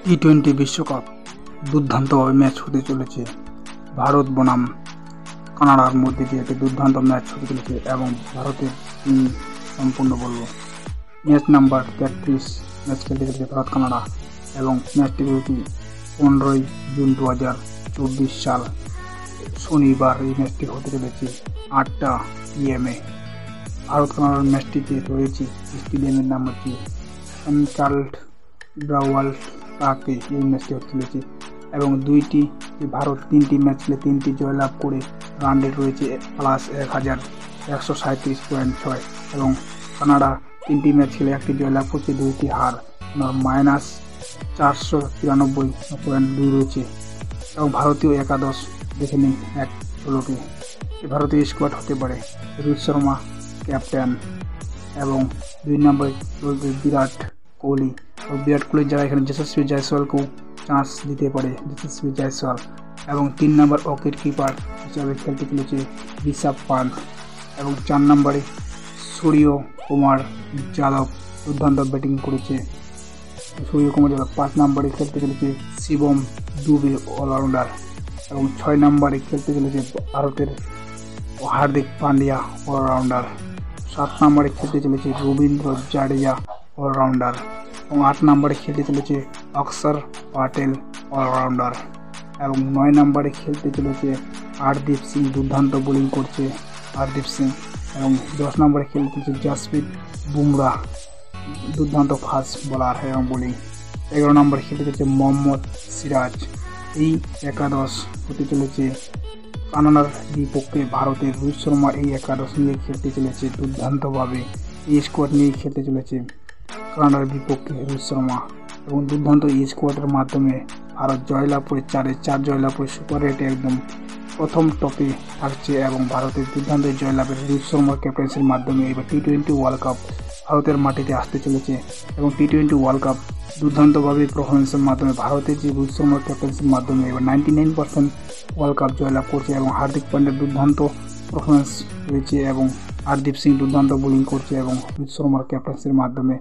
টি-20 বিশ্বকাপ দুর্দান্তভাবে ম্যাচ হতে চলেছে। ভারত বনাম কানাডার মধ্যে দিয়ে একটি দুর্দান্ত ম্যাচ হতে চলেছে এবং ভারতের টিম সম্পূর্ণ বলব। ম্যাচ নাম্বার 33 ম্যাচ খেলতে চলেছে ভারত কানাডা এবং ম্যাচটি হচ্ছে 15 জুন 2024 সাল শনিবার। এই ম্যাচটি হতে চলেছে 8টা PM এ। ভারত কানাডার ম্যাচটিতে রয়েছে স্টেডিয়ামের নাম হচ্ছে সেন্ট্রাল ব্রাওয়াল তাকে এই ম্যাচটি হতে চলেছে এবং ভারত 3টি ম্যাচ খেলে 3টি জয়লাভ করে রান রেট রয়েছে +1137.6 এবং কানাডা 3টি ম্যাচ খেলে 1টি জয়লাভ করছে 2টি হার -493.2 রয়েছে এবং ভারতীয় একাদশ দেখে নিই এক ষোলোকে। ভারতীয় স্কোয়াড হতে পারে রোহিত শর্মা ক্যাপ্টেন এবং 2 নম্বরে চলবে বিরাট কোহলি। বিরাট কোহলির জায়গায় এখানে যশস্বী জয়সওয়ালকেও চান্স দিতে পারে যশস্বী জয়সওয়াল এবং 3 নম্বর উইকেট কিপার হিসাবে খেলতে চলেছে ঋষভ পান্ত এবং 4 নম্বরে সূর্য কুমার যাদব দুর্দান্ত ব্যাটিং করেছে সূর্য কুমার যাদব। 5 নম্বরে খেলতে চলেছে শিবম দুবে অলরাউন্ডার এবং 6 নম্বরে খেলতে চলেছে ভারতের হার্দিক পান্ডিয়া অলরাউন্ডার। 7 নম্বরে খেলতে চলেছে রবীন্দ্র জাদেজা অলরাউন্ডার এবং 8 নম্বরে খেলতে চলেছে অক্ষর প্যাটেল অলরাউন্ডার এবং 9 নম্বরে খেলতে চলেছে হরদীপ সিং দুর্দান্ত বোলিং করছে হরদীপ সিং এবং 10 নম্বরে খেলতে চলেছে জসপ্রীত বুমরাহ দুর্দান্ত ফাস্ট বোলার এবং বোলিং। 11 নম্বরে খেলতে চলেছে মোহাম্মদ সিরাজ। এই একাদশ হতে চলেছে কানাডার বিপক্ষে ভারতের রোহিত শর্মা এই একাদশ নিয়ে খেলতে চলেছে দুর্দান্তভাবে। এই স্কোয়াড নিয়ে খেলতে চলেছে কানাডার বিপক্ষে রোহিত শর্মা এবং দুর্দান্ত এই স্কোয়াডের মাধ্যমে ভারত জয়লাভ করে 4 জয়লাভ করে সুপার রেটে একদম প্রথম টপে থাকছে এবং ভারতের দুর্দান্ত জয়লাভের রোহিত শর্মার ক্যাপ্টেন্সির মাধ্যমে এবার টি-20 ওয়ার্ল্ড কাপ ভারতের মাটিতে আসতে চলেছে এবং টি-20 ওয়ার্ল্ড কাপ দুর্দান্তভাবে পারফরমেন্সের মাধ্যমে ভারতের যে রোহিত শর্মার ক্যাপ্টেন্সির মাধ্যমে এবার 99% ওয়ার্ল্ড কাপ জয়লাভ করছে এবং হার্দিক পান্ডিয়ার দুর্দান্ত পারফরমেন্স রয়েছে এবং হরদীপ সিং দুর্দান্ত বোলিং করছে এবং রোহিত শর্মার ক্যাপ্টেন্সির মাধ্যমে